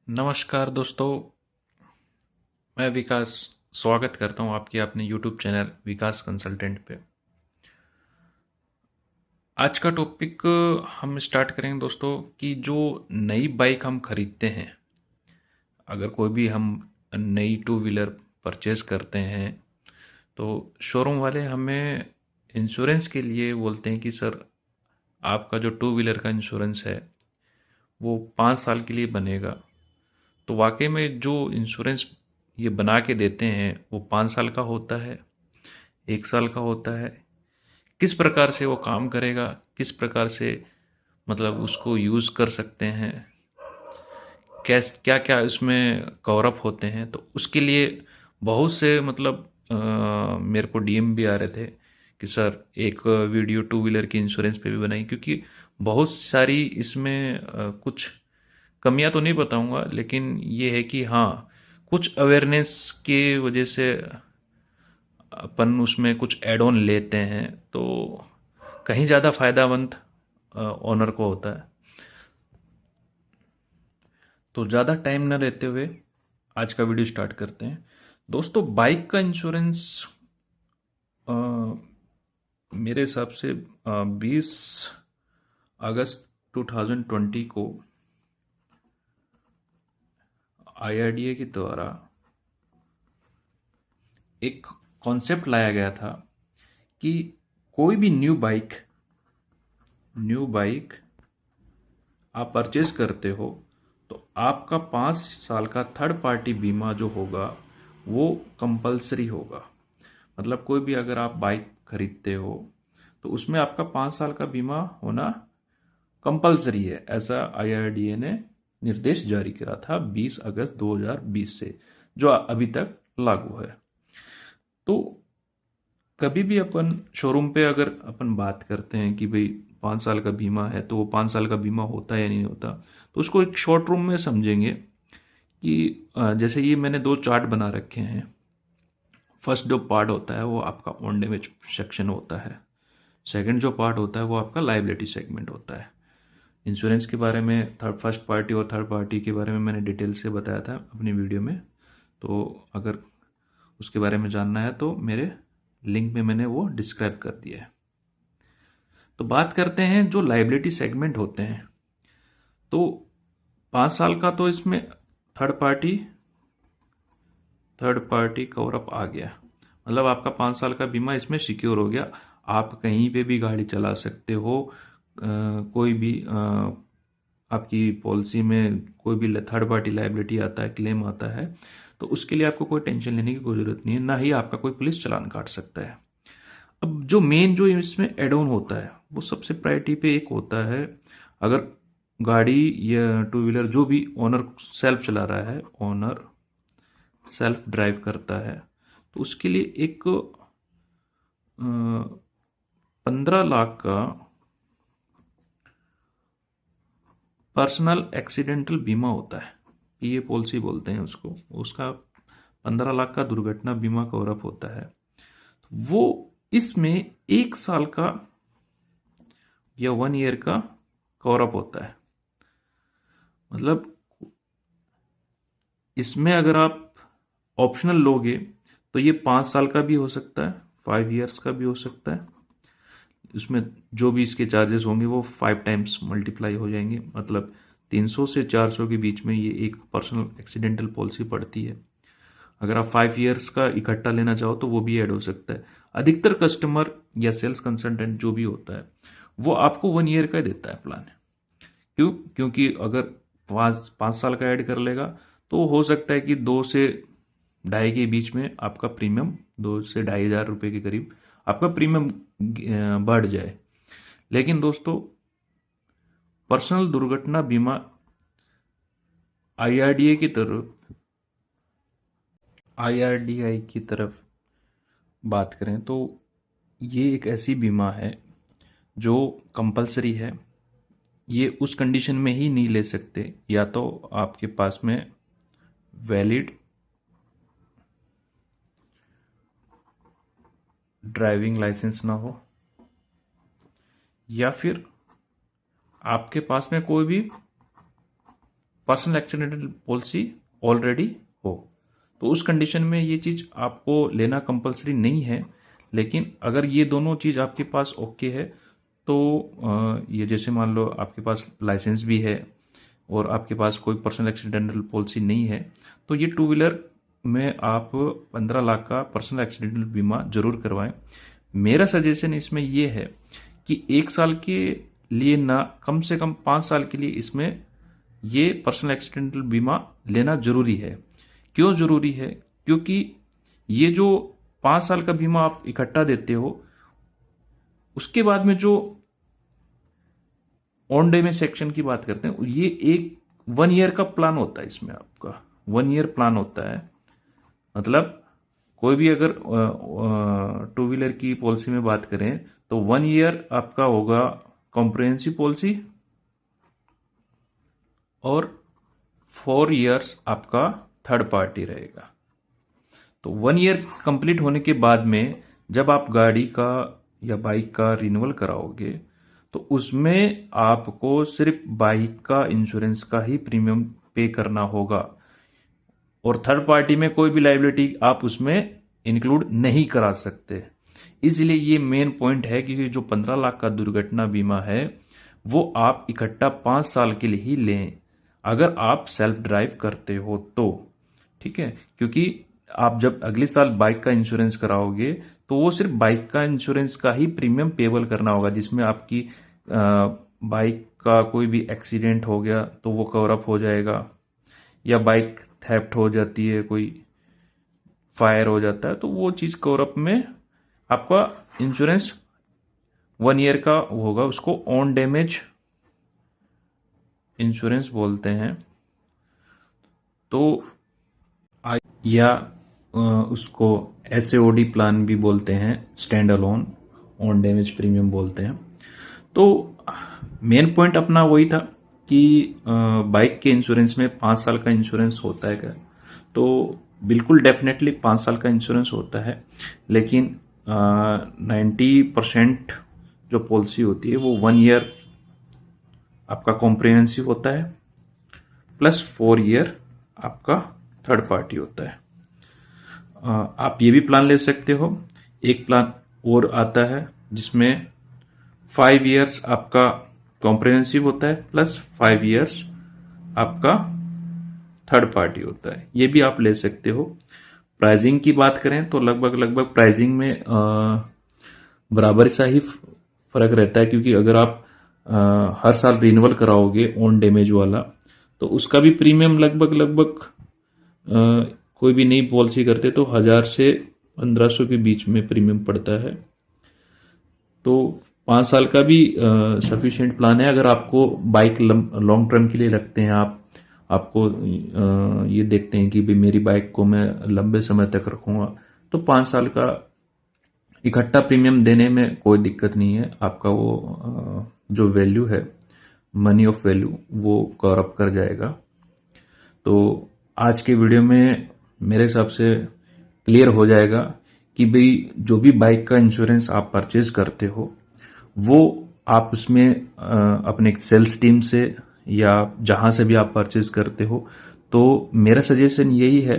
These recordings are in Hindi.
नमस्कार दोस्तों, मैं विकास स्वागत करता हूं आपके अपने YouTube चैनल विकास कंसल्टेंट पे। आज का टॉपिक हम स्टार्ट करेंगे दोस्तों कि जो नई बाइक हम खरीदते हैं, अगर कोई भी हम नई टू व्हीलर परचेज करते हैं तो शोरूम वाले हमें इंश्योरेंस के लिए बोलते हैं कि सर आपका जो टू व्हीलर का इंश्योरेंस है वो 5 साल के लिए बनेगा। तो वाकई में जो इंश्योरेंस ये बना के देते हैं वो 5 साल का होता है, 1 साल का होता है, किस प्रकार से वो काम करेगा, किस प्रकार से मतलब उसको यूज़ कर सकते हैं, कैस क्या क्या इसमें कवर अप होते हैं, तो उसके लिए बहुत से मतलब मेरे को डीएम भी आ रहे थे कि सर एक वीडियो टू व्हीलर की इंश्योरेंस पे भी बनाई, क्योंकि बहुत सारी इसमें कुछ कमियां तो नहीं बताऊंगा, लेकिन ये है कि हाँ, कुछ अवेयरनेस के वजह से अपन उसमें कुछ एड ऑन लेते हैं तो कहीं ज़्यादा फायदामंद ओनर को होता है। तो ज़्यादा टाइम न लेते हुए आज का वीडियो स्टार्ट करते हैं। दोस्तों, बाइक का इंश्योरेंस मेरे हिसाब से 20 अगस्त 2020 को आईआरडीए के द्वारा एक कॉन्सेप्ट लाया गया था कि कोई भी न्यू बाइक आप परचेज करते हो तो आपका 5 साल का थर्ड पार्टी बीमा जो होगा वो कंपलसरी होगा। मतलब कोई भी अगर आप बाइक खरीदते हो तो उसमें आपका 5 साल का बीमा होना कंपलसरी है, ऐसा आईआरडीए ने निर्देश जारी करा था 20 अगस्त 2020 से, जो अभी तक लागू है। तो कभी भी अपन शोरूम पे अगर अपन बात करते हैं कि भाई 5 साल का बीमा है, तो वो 5 साल का बीमा होता है या नहीं होता, तो उसको एक शॉर्ट रूम में समझेंगे कि जैसे ये मैंने दो चार्ट बना रखे हैं। फर्स्ट जो पार्ट होता है वो आपका ऑन डैमेज सेक्शन होता है। सेकंड जो पार्ट होता है वो आपका लाइबिलिटी सेगमेंट होता है। इंश्योरेंस के बारे में फर्स्ट पार्टी और थर्ड पार्टी के बारे में मैंने डिटेल से बताया था अपनी वीडियो में, तो अगर उसके बारे में जानना है तो मेरे लिंक में मैंने वो डिस्क्राइब कर दिया है। तो बात करते हैं जो लाइबिलिटी सेगमेंट होते हैं। तो 5 साल का तो इसमें third party third party cover up आ गया, मतलब आपका 5 साल का बीमा इसमें सिक्योर हो गया। आप कहीं पे भी गाड़ी चला सकते हो, कोई भी आपकी पॉलिसी में कोई भी थर्ड पार्टी लाइबिलिटी आता है, क्लेम आता है, तो उसके लिए आपको कोई टेंशन लेने की कोई ज़रूरत नहीं है, ना ही आपका कोई पुलिस चालान काट सकता है। अब जो मेन जो इसमें एड ऑन होता है वो सबसे प्रायोरिटी पे एक होता है। अगर गाड़ी या टू व्हीलर जो भी ओनर सेल्फ चला रहा है, ओनर सेल्फ ड्राइव करता है, तो उसके लिए एक 15 लाख का पर्सनल एक्सीडेंटल बीमा होता है, पीए पॉलिसी बोलते हैं उसको। उसका 15 लाख का दुर्घटना बीमा कवरअप होता है। वो इसमें 1 साल का या 1 ईयर का कवरअप होता है। मतलब इसमें अगर आप ऑप्शनल लोगे तो ये 5 साल का भी हो सकता है, 5 ईयर्स का भी हो सकता है। इसमें जो भी इसके चार्जेस होंगे वो 5 टाइम्स मल्टीप्लाई हो जाएंगे, मतलब 300 से 400 के बीच में ये एक पर्सनल एक्सीडेंटल पॉलिसी पड़ती है। अगर आप 5 ईयर्स का इकट्ठा लेना चाहो तो वो भी ऐड हो सकता है। अधिकतर कस्टमर या सेल्स कंसल्टेंट जो भी होता है वो आपको 1 ईयर का ही देता है प्लान। क्योंकि अगर 5 5 साल का ऐड कर लेगा तो हो सकता है कि 2 से 2.5 के बीच में आपका प्रीमियम 2 से 2.5 हज़ार रुपये के करीब आपका प्रीमियम बढ़ जाए। लेकिन दोस्तों, पर्सनल दुर्घटना बीमा आईआरडीए की तरफ आईआरडीआई की तरफ बात करें तो ये एक ऐसी बीमा है जो कंपलसरी है। ये उस कंडीशन में ही नहीं ले सकते या तो आपके पास में वैलिड ड्राइविंग लाइसेंस ना हो, या फिर आपके पास में कोई भी पर्सनल एक्सीडेंटल पॉलिसी ऑलरेडी हो। तो उस कंडीशन में ये चीज़ आपको लेना कंपलसरी नहीं है। लेकिन अगर ये दोनों चीज़ आपके पास ओके है तो ये जैसे मान लो आपके पास लाइसेंस भी है और आपके पास कोई पर्सनल एक्सीडेंटल पॉलिसी नहीं है, तो ये टू व्हीलर में आप 15 लाख का पर्सनल एक्सीडेंटल बीमा जरूर करवाएं। मेरा सजेशन इसमें यह है कि 1 साल के लिए ना, कम से कम 5 साल के लिए इसमें ये पर्सनल एक्सीडेंटल बीमा लेना जरूरी है। क्यों जरूरी है? क्योंकि ये जो 5 साल का बीमा आप इकट्ठा देते हो, उसके बाद में जो ऑन डैमेज सेक्शन की बात करते हैं, ये एक 1 ईयर का प्लान होता है। इसमें आपका 1 ईयर प्लान होता है। मतलब कोई भी अगर टू व्हीलर की पॉलिसी में बात करें तो 1 ईयर आपका होगा कॉम्प्रिहेंसिव पॉलिसी और 4 इयर्स आपका थर्ड पार्टी रहेगा। तो 1 ईयर कंप्लीट होने के बाद में जब आप गाड़ी का या बाइक का रिन्यूअल कराओगे तो उसमें आपको सिर्फ बाइक का इंश्योरेंस का ही प्रीमियम पे करना होगा और थर्ड पार्टी में कोई भी लाइबिलिटी आप उसमें इंक्लूड नहीं करा सकते। इसलिए ये मेन पॉइंट है कि जो 15 लाख का दुर्घटना बीमा है वो आप इकट्ठा 5 साल के लिए ही लें, अगर आप सेल्फ ड्राइव करते हो तो। ठीक है, क्योंकि आप जब अगले साल बाइक का इंश्योरेंस कराओगे तो वो सिर्फ बाइक का इंश्योरेंस का ही प्रीमियम पेबल करना होगा, जिसमें आपकी बाइक का कोई भी एक्सीडेंट हो गया तो वो कवर अप हो जाएगा, या बाइक थेफ्ट हो जाती है, कोई फायर हो जाता है तो वो चीज़ कवर अप में आपका इंश्योरेंस 1 ईयर का होगा। उसको ऑन डैमेज इंश्योरेंस बोलते हैं। तो या उसको SAOD प्लान भी बोलते हैं, stand alone on damage premium बोलते हैं। तो मेन पॉइंट अपना वही था कि बाइक के इंश्योरेंस में 5 साल का इंश्योरेंस होता है क्या? तो बिल्कुल डेफिनेटली 5 साल का इंश्योरेंस होता है, लेकिन 90% जो पॉलिसी होती है वो 1 ईयर आपका कॉम्प्रिहेंसिव होता है प्लस 4 ईयर आपका थर्ड पार्टी होता है। आप ये भी प्लान ले सकते हो। एक प्लान और आता है जिसमें 5 इयर्स आपका कॉम्प्रिहेंसिव होता है प्लस 5 इयर्स आपका थर्ड पार्टी होता है। ये भी आप ले सकते हो। प्राइजिंग की बात करें तो लगभग प्राइजिंग में बराबर सा ही फर्क रहता है, क्योंकि अगर आप हर साल रिन्यूअल कराओगे ऑन डैमेज वाला तो उसका भी प्रीमियम लगभग कोई भी नई पॉलिसी करते तो 1000 से 1500 के बीच में प्रीमियम पड़ता है। तो 5 साल का भी सफिशिएंट प्लान है। अगर आपको बाइक लॉन्ग टर्म के लिए रखते हैं, आपको ये देखते हैं कि भाई मेरी बाइक को मैं लंबे समय तक रखूंगा, तो 5 साल का इकट्ठा प्रीमियम देने में कोई दिक्कत नहीं है। आपका वो जो वैल्यू है, मनी ऑफ वैल्यू, वो कवर अप कर जाएगा। तो आज के वीडियो में मेरे हिसाब से क्लियर हो जाएगा कि भाई जो भी बाइक का इंश्योरेंस आप परचेज करते हो वो आप उसमें अपने सेल्स टीम से या जहां से भी आप परचेज करते हो, तो मेरा सजेशन यही है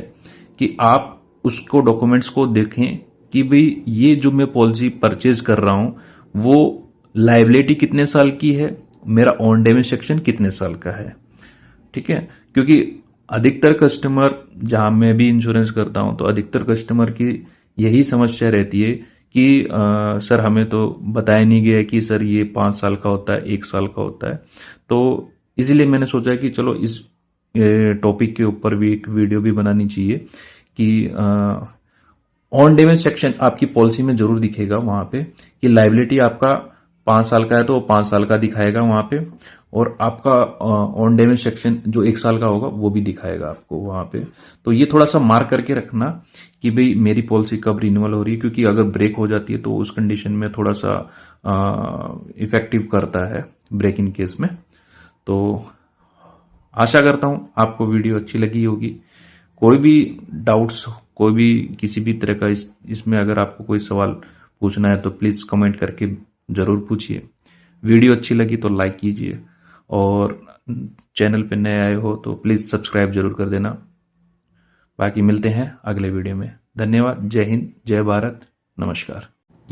कि आप उसको डॉक्यूमेंट्स को देखें कि भाई ये जो मैं पॉलिसी परचेज कर रहा हूं वो लायबिलिटी कितने साल की है, मेरा ऑन डैमेज सेक्शन कितने साल का है। ठीक है, क्योंकि अधिकतर कस्टमर, जहां मैं भी इंश्योरेंस करता हूं तो अधिकतर कस्टमर की यही समस्या रहती है कि सर हमें तो बताया नहीं गया कि सर ये 5 साल का होता है, 1 साल का होता है। तो इसीलिए मैंने सोचा कि चलो इस टॉपिक के ऊपर भी एक वीडियो भी बनानी चाहिए कि ऑन डैमेज सेक्शन आपकी पॉलिसी में जरूर दिखेगा वहां पे कि लायबिलिटी आपका 5 साल का है तो 5 साल का दिखाएगा वहां पे, और आपका ऑन डैमेज सेक्शन जो 1 साल का होगा वो भी दिखाएगा आपको वहां पे। तो ये थोड़ा सा मार्क करके रखना कि भाई मेरी पॉलिसी कब रिन्यूअल हो रही है, क्योंकि अगर ब्रेक हो जाती है तो उस कंडीशन में थोड़ा सा इफेक्टिव करता है ब्रेक इन केस में। तो आशा करता हूं आपको वीडियो अच्छी लगी होगी। कोई भी डाउट्स, कोई भी किसी भी तरह का इसमें अगर आपको कोई सवाल पूछना है तो प्लीज़ कमेंट करके ज़रूर पूछिए। वीडियो अच्छी लगी तो लाइक कीजिए और चैनल पे नए आए हो तो प्लीज़ सब्सक्राइब जरूर कर देना। बाकी मिलते हैं अगले वीडियो में। धन्यवाद। जय हिंद, जय भारत, नमस्कार।